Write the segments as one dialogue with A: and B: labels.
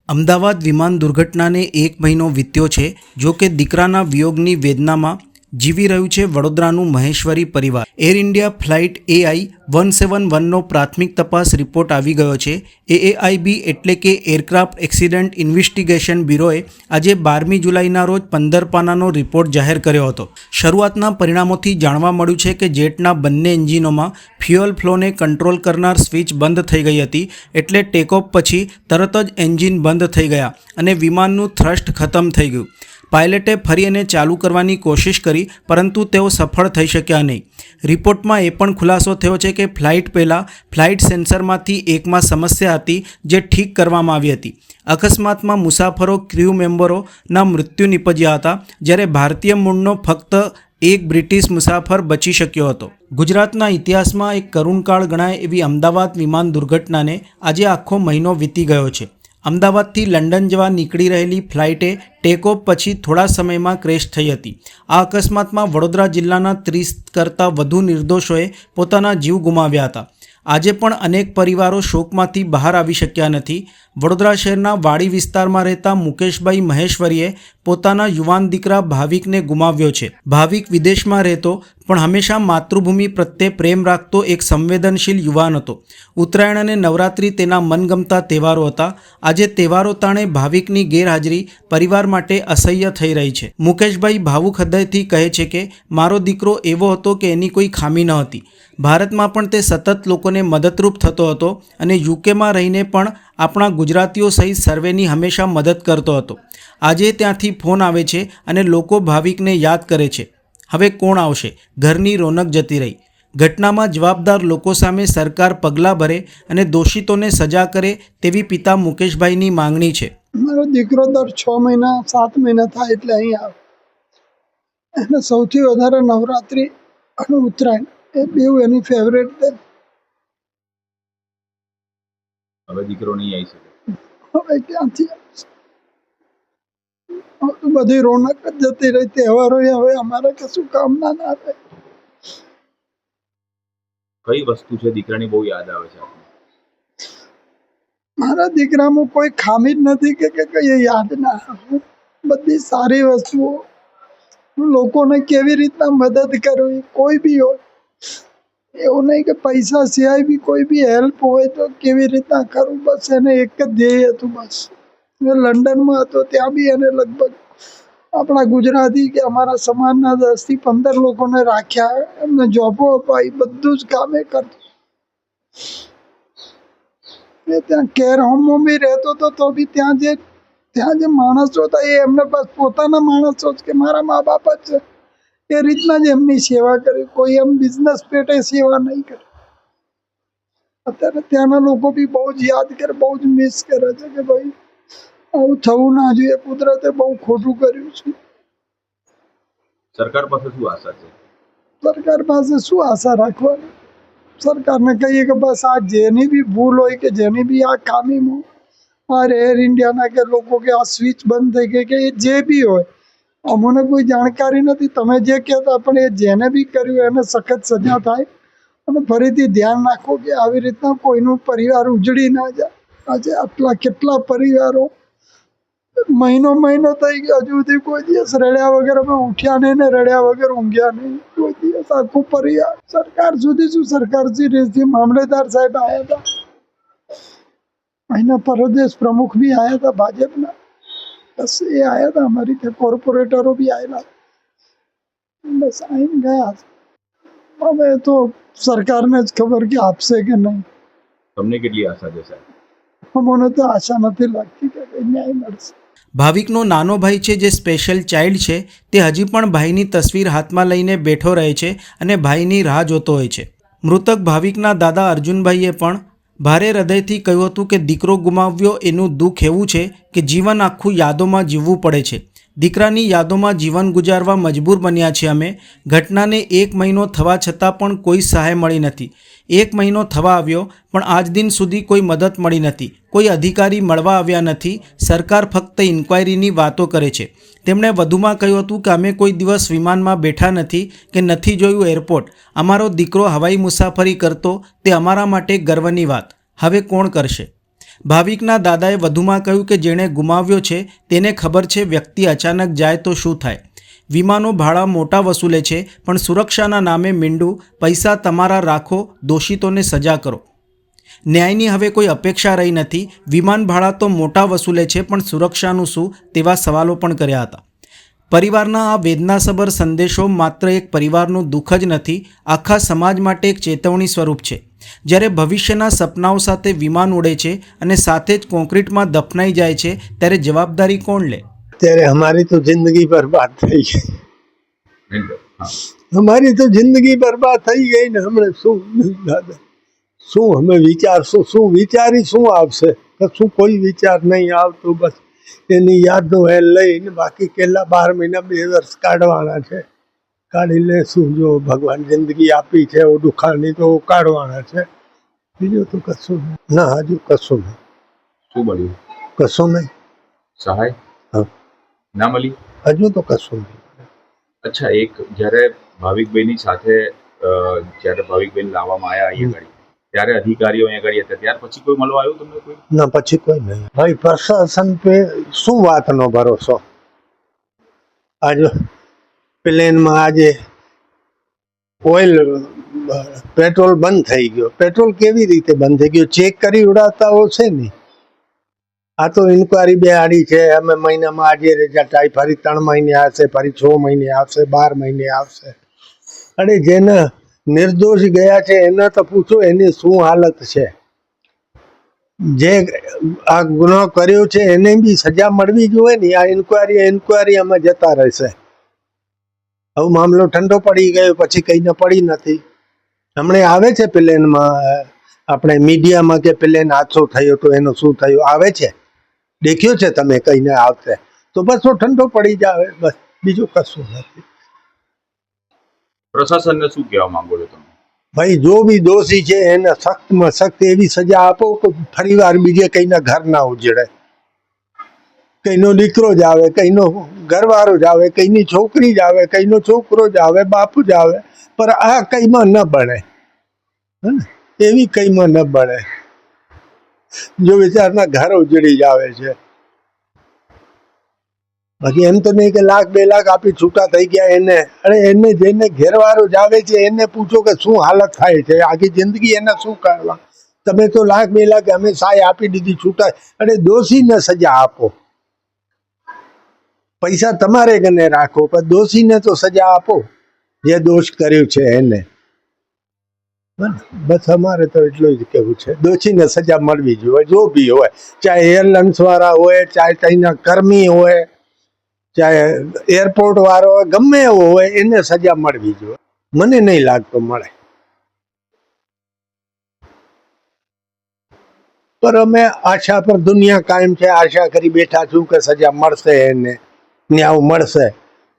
A: અમદાવાદ વિમાન દુર્ઘટનાને 1 મહિનો વીત્યો છે. જો કે દીકરાના વિયોગની વેદનામાં જીવી રહ્યું છે વડોદરાનું મહેશ્વરી પરિવાર. એર ઇન્ડિયા ફ્લાઇટ AI-171નો પ્રાથમિક તપાસ રિપોર્ટ આવી ગયો છે. AAIB એટલે કે એરક્રાફ્ટ એક્સિડન્ટ ઇન્વેસ્ટિગેશન બ્યુરોએ આજે 12મી જુલાઈના રોજ 15 પાનાનો રિપોર્ટ જાહેર કર્યો હતો. શરૂઆતના પરિણામોથી જાણવા મળ્યું છે કે જેટના બંને એન્જિનોમાં ફ્યુઅલ ફ્લોને કંટ્રોલ કરનાર સ્વિચ બંધ થઈ ગઈ હતી, એટલે ટેકઓફ પછી તરત જ એન્જિન બંધ થઈ ગયા અને વિમાનનું થ્રસ્ટ ખતમ થઈ ગયું. પાયલટે ફરી એને ચાલુ કરવાની કોશિશ કરી, પરંતુ તેઓ સફળ થઈ શક્યા નહીં. રિપોર્ટમાં એ પણ ખુલાસો થયો છે કે ફ્લાઇટ પહેલાં ફ્લાઇટ સેન્સરમાંથી એકમાં સમસ્યા હતી, જે ઠીક કરવામાં આવી હતી. અકસ્માતમાં મુસાફરો ક્રૂ મેમ્બરોના મૃત્યુ નિપજ્યા હતા, જ્યારે ભારતીય મૂળનો ફક્ત એક બ્રિટિશ મુસાફર બચી શક્યો હતો. ગુજરાતના ઇતિહાસમાં એક કરુણકાળ ગણાય એવી અમદાવાદ વિમાન દુર્ઘટનાને આજે આખો મહિનો વીતી ગયો છે. અમદાવાદથી લંડન જવા નીકળી રહેલી ફ્લાઇટે ટેકઓફ પછી થોડા સમયમાં ક્રેશ થઈ હતી. આ અકસ્માતમાં વડોદરા જિલ્લાના 30 કરતાં વધુ નિર્દોષોએ પોતાના જીવ ગુમાવ્યા હતા. આજે પણ અનેક પરિવારો શોકમાંથી બહાર આવી શક્યા નથી. વડોદરા શહેરના વાડી વિસ્તારમાં રહેતા મુકેશભાઈ મહેશ્વરીએ પોતાના યુવાન દીકરા ભાવિકને ગુમાવ્યો છે. ભાવિક વિદેશમાં રહેતો પણ હંમેશા માતૃભૂમિ પ્રત્યે પ્રેમ રાખતો એક સંવેદનશીલ યુવાન હતો. ઉત્તરાયણ અને નવરાત્રિ તેના મનગમતા તહેવારો હતા. આજે તહેવારો તાણે ભાવિકની ગેરહાજરી પરિવાર માટે અસહ્ય થઈ રહી છે. મુકેશભાઈ ભાવુક હૃદયથી કહે છે કે મારો દીકરો એવો હતો કે એની કોઈ ખામી ન હતી. ભારતમાં પણ તે સતત લોકોને મદદરૂપ થતો હતો અને યુકેમાં રહીને પણ આપણા ગુજરાતીઓ સહિત સર્વેની હંમેશા મદદ કરતો હતો. આજે ત્યાંથી ફોન આવે છે અને લોકો ભાવિકને યાદ કરે છે. હવે કોણ આવશે? ઘરની રોનક જતી રહી. ઘટનામાં જવાબદાર લોકો સામે સરકાર પગલાં ભરે અને દોષિતોને સજા કરે તેવી પિતા મુકેશભાઈની માંગણી છે.
B: મારો દીકરો દર 6 મહિના 7 મહિના થાય એટલે અહીં આવે. એને સૌથી વધારે નવરાત્રિ અને ઉત્તરાયણ એ બેઉ એની ફેવરેટ છે.
C: હવે દીકરો નહીં આવી શકે.
B: હવે ક્યાંથી બધી રોનક જ જતી રહી. તહેવારો હવે અમારે કશું કામ ના રહે.
C: કઈ વસ્તુ છે દીકરાની બહુ યાદ આવે છે આપને?
B: મારા દીકરામાં કોઈ ખામી જ નથી કે કઈ યાદ ના આવે. બધી સારી વસ્તુઓ, લોકોને કેવી રીતના મદદ કરવી, કોઈ બી હોય એવું નહીં કે પૈસા સિવાય બી કોઈ બી હેલ્પ હોય તો કેવી રીતના કરવું, બસ એને એક જ ધ્યેય હતું. બસ લંડનમાં હતો ત્યાં બી એને લગભગ આપણા ગુજરાતી કે અમારા સમાજના 10 થી 15 લોકોને રાખ્યા, એમને જોબો અપાઈ, બધું જ કામ એ કરતો. ત્યાં કેર હોમમાં બી રહેતો હતો તો બી ત્યાં જે માણસો હતા એ એમને બસ પોતાના માણસો જ કે મારા મા બાપ જ છે એ રીતના જ એમની સેવા કરી. કોઈ એમ બિઝનેસ પેટે સેવા નહીં કરી. અત્યારે ત્યાંના લોકો બી બહુ જ યાદ કરે, બહુ જ મિસ કરે છે કે ભાઈ આવું થવું ના જોઈએ. કુદરતે બહુ ખોટું કર્યું છે.
C: સરકાર પાસે શું આશા છે?
B: સરકાર પાસે શું આશા રાખવાની? સરકારને કહીએ કે બસ આ જેની બી ભૂલ હોય કે જેની બી આ ખામીમાં આ એર ઇન્ડિયાના કે લોકો કે આ સ્વિચ બંધ થઈ ગઈ કે એ જે બી હોય, અમને કોઈ જાણકારી નથી. તમે જે કહેતા પણ એ જેને બી કર્યું એને સખત સજા થાય અને ફરીથી ધ્યાન રાખો કે આવી રીતના કોઈનું પરિવાર ઉજળી ના જાય. આજે આટલા કેટલા પરિવારો મહિનો થઈ ગયો હજુ સુધી કોઈ દિવસ રડ્યા વગર અમે ઉઠ્યા નહીં ને રડ્યા વગર ઊંઘ્યા નહીં. કોઈ દિવસ આખું પરિવાર સરકાર સુધી શું, સરકારથી મામલેદાર સાહેબ આવ્યા હતા, અહીંના પ્રદેશ પ્રમુખ બી આવ્યા હતા ભાજપના, બસ એ આવ્યા હતા. અમારી ત્યાં કોર્પોરેટરો બી આવેલા, બસ આવીને ગયા. હવે તો સરકારને જ ખબર કે આપશે કે નહીં.
C: તમને કેટલી આશા છે સાહેબ?
B: અમને તો આશા નથી લાગતી કે ન્યાય મળશે.
A: ભાવિકનો નાનો ભાઈ છે જે સ્પેશિયલ ચાઇલ્ડ છે, તે હજી પણ ભાઈની તસવીર હાથમાં લઈને બેઠો રહે છે અને ભાઈની રાહ જોતો હોય છે. મૃતક ભાવિકના દાદા અર્જુનભાઈએ પણ ભારે હૃદયથી કહ્યું હતું કે દીકરો ગુમાવ્યો એનું દુઃખ એવું છે કે જીવન આખું યાદોમાં જીવવું પડે છે. દીકરાની યાદોમાં જીવન ગુજારવા મજબૂર બન્યા છે અમે. ઘટનાને 1 મહિનો થવા છતાં પણ કોઈ સહાય મળી નથી. 1 મહિનો થવા આવ્યો પણ આજ દિન સુધી કોઈ મદદ મળી નથી. કોઈ અધિકારી મળવા આવ્યા નથી. સરકાર ફક્ત ઇન્ક્વાયરીની વાતો કરે છે. તેમણે વધુમાં કહ્યું હતું કે અમે કોઈ દિવસ વિમાનમાં બેઠા નથી કે નથી જોયું એરપોર્ટ. અમારો દીકરો હવાઈ મુસાફરી કરતો તે અમારા માટે ગર્વની વાત. હવે કોણ કરશે? ભાવિકના દાદાએ વધુમાં કહ્યું કે જેણે ગુમાવ્યો છે તેને ખબર છે વ્યક્તિ અચાનક જાય તો શું થાય. વિમાનો ભાડા મોટા વસૂલે છે, પણ સુરક્ષાના નામે મીંડું પૈસા તમારા રાખો, દોષિતોને સજા કરો. ન્યાયની હવે કોઈ અપેક્ષા રહી નથી. વિમાન ભાડા તો મોટા વસૂલે છે, પણ સુરક્ષાનું શું, તેવા સવાલો પણ કર્યા હતા. પરિવારના આ વેદનાસભર સંદેશો માત્ર એક પરિવારનું દુઃખ જ નથી, આખા સમાજ માટે એક ચેતવણી સ્વરૂપ છે. જ્યારે ભવિષ્યના સપનાઓ સાથે વિમાન ઉડે છે અને સાથે જ કોન્ક્રીટમાં દફનાઈ જાય છે, ત્યારે જવાબદારી કોણ લે?
D: ત્યારે हमारी तो जिंदगी बर्बाद થઈ ગઈ.
C: હા.
D: हमारी तो जिंदगी बर्बाद થઈ ગઈ ને. હમણાં શું દાદા, શું અમે વિચારશું, શું વિચારી શું આવશે? કશું કોઈ વિચાર નહીં આવતો. બસ એની યાદો એ લઈને બાકી કેટલા 12 મહિના 2 વર્ષ કાઢવાના છે. કાઢી લેશું. જો ભગવાન જિંદગી આપી છે ઓ દુખાની તો કાઢવાના છે. બીજું તો કશું નહીં. ના, હજુ કશું નહીં.
C: શું મળ્યું?
D: કશું નહીં.
C: સહાય
D: હા.
C: ના મળી?
D: હજુ તો કશું નહીં.
C: અચ્છા, એક જ્યારે ભાવિકભાઈની સાથે જ્યારે ભાવિકભાઈને લાવવામાં આવ્યા અહીંયા આગળ, ત્યારે અધિકારીઓ અહીંયા આગળ હતા, ત્યાર પછી કોઈ મળવા આવ્યું તમને? કોઈ
D: ના, પછી કોઈ નહીં. ભાઈ પ્રશાસન પે શું વાતનો ભરોસો? આજે પ્લેનમાં આજે ઓઇલ પેટ્રોલ બંધ થઈ ગયો. પેટ્રોલ કેવી રીતે બંધ થઈ ગયો? ચેક કરી ઉડાવતા છે ને. આ તો ઇન્કવાયરી બેહાડી છે. અમે મહિનામાં આજે રિઝલ્ટ આવી, ફરી 3 મહિને આવશે, ફરી 6 મહિને આવશે, 12 મહિને આવશે. અરે જેને નિર્દોષ ગયા છે એને તો પૂછો એની શું હાલત છે. જે આ ગુનો કર્યો છે એને બી સજા મળવી જોઈએ ને. આ ઇન્કવાયરી અમે જતા રહેશે. હવે મામલો ઠંડો પડી ગયો, પછી કઈને પડી નથી. હમણાં આવે છે પ્લેનમાં, આપણે મીડિયામાં કે પ્લેન હાદસો થયો તો એનું શું થયું આવે છે, દેખ્યો છે તમે? કઈને આવશે તો બસ ઠંડો પડી જાય. બસ બીજું કશું નથી.
C: પ્રશાસનને શું કહેવા માંગો છો તમે?
D: ભાઈ જો બી દોષી છે એને સખ્તમાં સખ્ત એવી સજા આપો કે ફરીવાર બીજે કઈના ઘર ના ઉજળે. કઈનો દીકરો જ આવે, કઈનો ઘરવાળો જ આવે, કઈની છોકરી જ આવે, કઈનો છોકરો જ આવે, બાપુ જ આવે, પણ આ કઈમાં ન બને. એવી કઈમાં ન બને. જો વિચારના ઘર ઉજળી જ આવે છે. બાકી એમ તો નહીં કે 1 લાખ 2 લાખ આપી છૂટા થઈ ગયા એને. અરે એને જેને ઘેરવાળો જ આવે છે એને પૂછો કે શું હાલત થાય છે. આખી જિંદગી એને શું કરવા? તમે તો 1 લાખ 2 લાખ અમે સહાય આપી દીધી છૂટા. અરે દોષીને સજા આપો. પૈસા તમારે કને રાખો, પણ દોષીને તો સજા આપો જે દોષ કર્યો છે એને. બસ અમારે તો એટલું જ કહેવું છે. દોષીને સજા મળવી જોઈએ, જો બી હોય, ચાહે એરલાઇન્સ વાળા હોય, ચાહે ત્યાંના કર્મી હોય, ચાહે એરપોર્ટ વાળો હોય, ગમે એવો હોય, એને સજા મળવી જોઈએ. મને નહીં લાગતો મળે. પર અમે આશા પર દુનિયા કાયમ છે, આશા કરી બેઠા છું કે સજા મળશે, એને ન્યાય મળશે,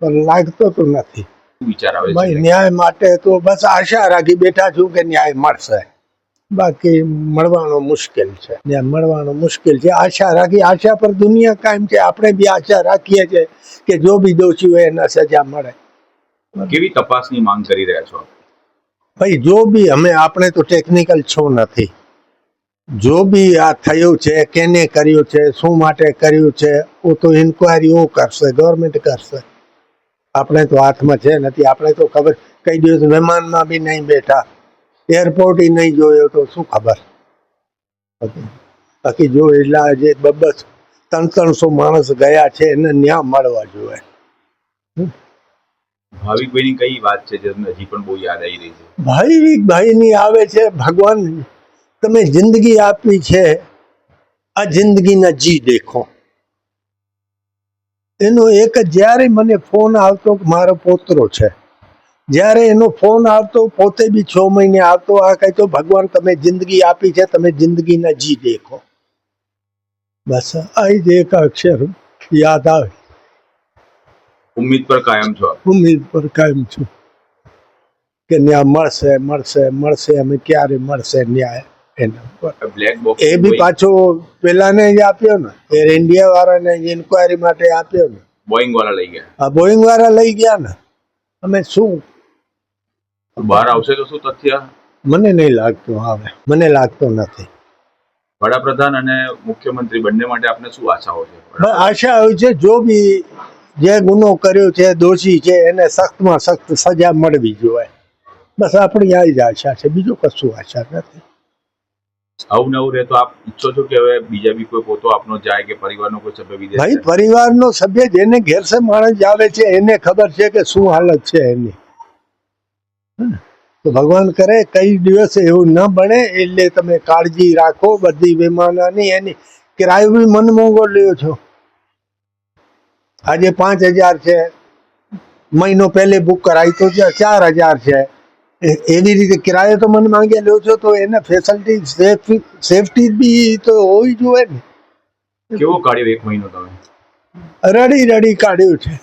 D: પણ લાગતો તો નથી.
C: વિચાર આવે
D: ભાઈ
C: છે
D: ન્યાય માટે તો બસ આશા રાખી બેઠા છું કે ન્યાય મળશે. બાકી મળવાનો મુશ્કેલ છે. ન્યાય મળવાનો મુશ્કેલ છે. આશા રાખી, આશા પર દુનિયા કાયમ છે. આપણે બી આશા રાખીએ છીએ કે જો બી દોષી હોય એને સજા મળે.
C: કેવી તપાસની માંગ કરી રહ્યા છો?
D: ભાઈ જો બી આપણે તો ટેકનિકલ છો નથી. જો બી આ થયું છે, કેને કર્યું છે, શું માટે કર્યું છે, એ તો ઇન્કવાયરી કરશે, ગવર્મેન્ટ કરશે. આપણે તો હાથમાં છે નથી. આપણે તો ખબર કઈ દિવસ વિમાનમાં બી નહીં બેઠા, એરપોર્ટ નહીં જોયો તો શું ખબર. બાકી જો એટલા જે 200-300 માણસ ગયા છે એને ન્યાય મળવા જોઈએ.
C: ભાવિકભાઈની કઈ વાત છે જે તમને હજી પણ બહુ યાદ આવી રહી છે?
D: ભાઈની આવે છે, ભગવાન તમે જિંદગી આપી છે, આ જિંદગીના જી દેખો. એનો એક જ જ્યારે મને ફોન આવતો, મારો પોતરો છે, જ્યારે એનો ફોન આવતો, પોતે બી 6 મહિને આવતો, આ કહેતો ભગવાન તમે જિંદગી આપી છે, તમે જિંદગીના જી દેખો. બસ આ જ એક અક્ષર યાદ આવે.
C: ઉમ્મીદ પર કાયમ છો?
D: ઉમ્મીદ પર કાયમ છું કે ન્યાય મળશે, મળશે, મળશે. અમે ક્યારે મળશે ન્યાય એના પર.
C: બ્લેક બોક્સ
D: એ બી પાછો પેલાને જ આપ્યો ને, એર ઇન્ડિયા વાળાને ઇન્કવાયરી માટે આપ્યો ને.
C: બોઈંગ વાળા લઈ ગયા?
D: આ બોઈંગ વાળા લઈ ગયા ને. અમે શું
C: બહાર આવશે તો શું તથ્ય?
D: મને નહીં લાગતું આવે, મને લાગતો નથી.
C: વડાપ્રધાન અને મુખ્યમંત્રી બંને માટે આપને શું આશાઓ છે?
D: બસ આશા હોય છે જો બી જે ગુનો કર્યો છે, દોષી છે, એને સખ્તમાં સખ્ત સજા મળવી જોઈએ. બસ આપણી આ જ આશા છે, બીજું કશું આશા નથી.
C: આવું નવું રહે તો આપ ઈચ્છો છો કે હવે બીજા બી કોઈ પોતો આપનો જાય કે પરિવારનો કોઈ સભ્ય વિદેશ
D: ભાઈ
C: જાય?
D: પરિવારનો સભ્ય જેને ઘેર છે માણસ આવે છે એને ખબર છે કે શું હાલત છે એની. તો ભગવાન કરે કઈ દિવસે એવું ન બને, એટલે તમે કાળજી રાખો બધી વિમાનની. એની કિરાયો બી મન મોંઘો લ્યો છો. આજે 5,000 છે, મહિનો પહેલે બુક કરાવી તો 4,000 છે. એવી રીતે કિરાયો તો મને માંગે લ્યો છો, તો એને ફેસિલિટી સેફટી બી તો હોવી જોઈએ ને.
C: કેવો કાઢ્યો 1 મહિનો તમે?
D: રડી કાઢ્યું છે.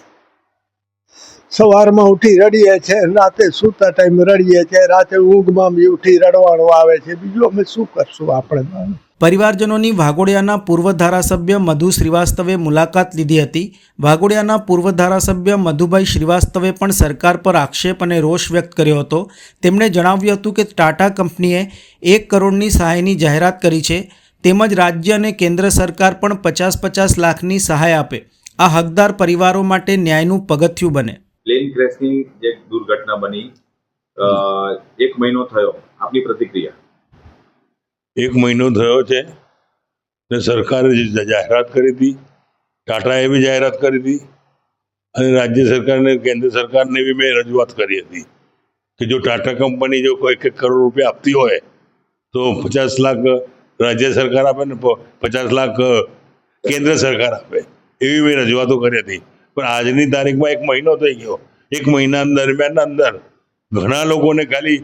D: સવારમાં ઉઠી રડીએ છે, રાતે સૂતા ટાઈમ રડીએ છે, રાતે ઊંઘમાં બી ઉઠી રડવાનું આવે છે. બીજું અમે શું કરશું આપણે?
A: પરિવારજનોની વાઘોડિયાના પૂર્વ ધારાસભ્ય મધુ શ્રીવાસ્તવે મુલાકાત લીધી હતી. વાઘોડિયાના પૂર્વ ધારાસભ્ય મધુભાઈ શ્રીવાસ્તવે પણ સરકાર પર આક્ષેપ અને રોષ વ્યક્ત કર્યો હતો. તેમણે જણાવ્યું હતું કે ટાટા કંપનીએ 1 કરોડની સહાયની જાહેરાત કરી છે, તેમજ રાજ્ય અને કેન્દ્ર સરકાર પણ 50-50 લાખની સહાય આપે. આ હકદાર પરિવારો માટે ન્યાયનું પગથિયું બને.
C: પ્લેન ક્રેશની જે દુર્ઘટના બની 1 મહિનો થયો, આપની પ્રતિક્રિયા?
E: 1 મહિનો થયો છે ને સરકારે જે જાહેરાત કરી હતી, ટાટાએ બી જાહેરાત કરી હતી, અને રાજ્ય સરકારને કેન્દ્ર સરકારને બી મેં રજૂઆત કરી હતી કે જો ટાટા કંપની જો કોઈ 1 કરોડ રૂપિયા આપતી હોય તો 50 લાખ રાજ્ય સરકાર આપે ને 50 લાખ કેન્દ્ર સરકાર આપે, એવી મેં રજૂઆતો કરી હતી. પણ આજની તારીખમાં 1 મહિનો થઈ ગયો. 1 મહિના દરમિયાન અંદર ઘણા લોકોને ખાલી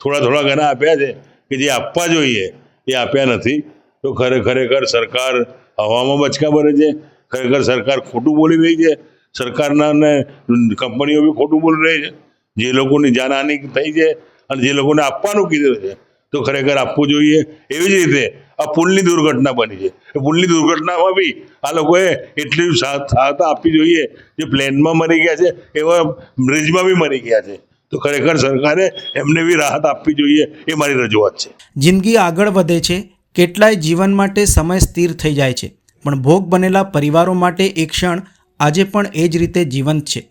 E: થોડા ઘણા આપ્યા છે કે જે આપવા જોઈએ એ આપ્યા નથી. તો ખરેખર સરકાર હવામાં બચકા ભરે છે. ખરેખર સરકાર ખોટું બોલી રહી છે. સરકારના ને કંપનીઓ બી ખોટું બોલી રહી છે. જે લોકોની જાનહાની થઈ છે અને જે લોકોને આપવાનું કીધું છે તો ખરેખર આપવું જોઈએ. એવી જ રીતે આ પુલની દુર્ઘટના બની છે, એ પુલની દુર્ઘટનામાં બી આ લોકોએ એટલી સહાયતા આપવી જોઈએ. જે પ્લેનમાં મરી ગયા છે એવા બ્રિજમાં બી મરી ગયા છે. તો ખરેખર સરકારે એમને બી રાહત આપવી જોઈએ, એ મારી રજૂઆત છે.
A: જિંદગી આગળ વધે છે, કેટલાય જીવન માટે સમય સ્થિર થઈ જાય છે, પણ ભોગ બનેલા પરિવારો માટે એક ક્ષણ આજે પણ એ જ રીતે જીવંત છે.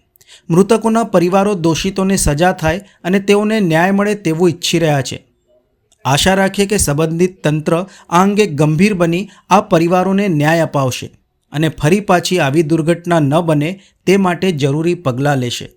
A: મૃતકોના પરિવારો દોષિતોને સજા થાય અને તેઓને ન્યાય મળે તેવું ઈચ્છી રહ્યા છે. આશા રાખીએ કે સંબંધિત તંત્ર આ અંગે ગંભીર બની આ પરિવારોને ન્યાય અપાવશે અને ફરી પાછી આવી દુર્ઘટના ન બને તે માટે જરૂરી પગલાં લેશે.